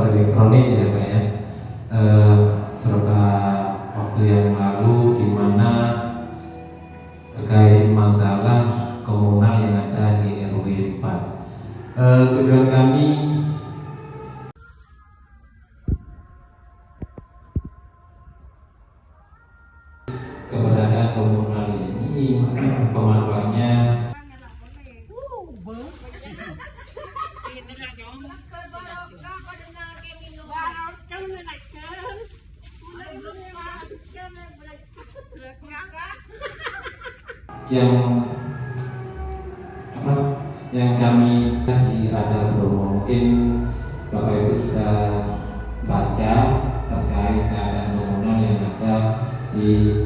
faktur elektronik ya Pak ya. Beberapa waktu yang lalu di mana terkait masalah komunal yang ada di RW 4. Tujuan kami keberadaan komunal ini pemanfaatnya yang kami di Radar Bromo. Mungkin Bapak Ibu sudah baca terkait keadaan komunal yang ada di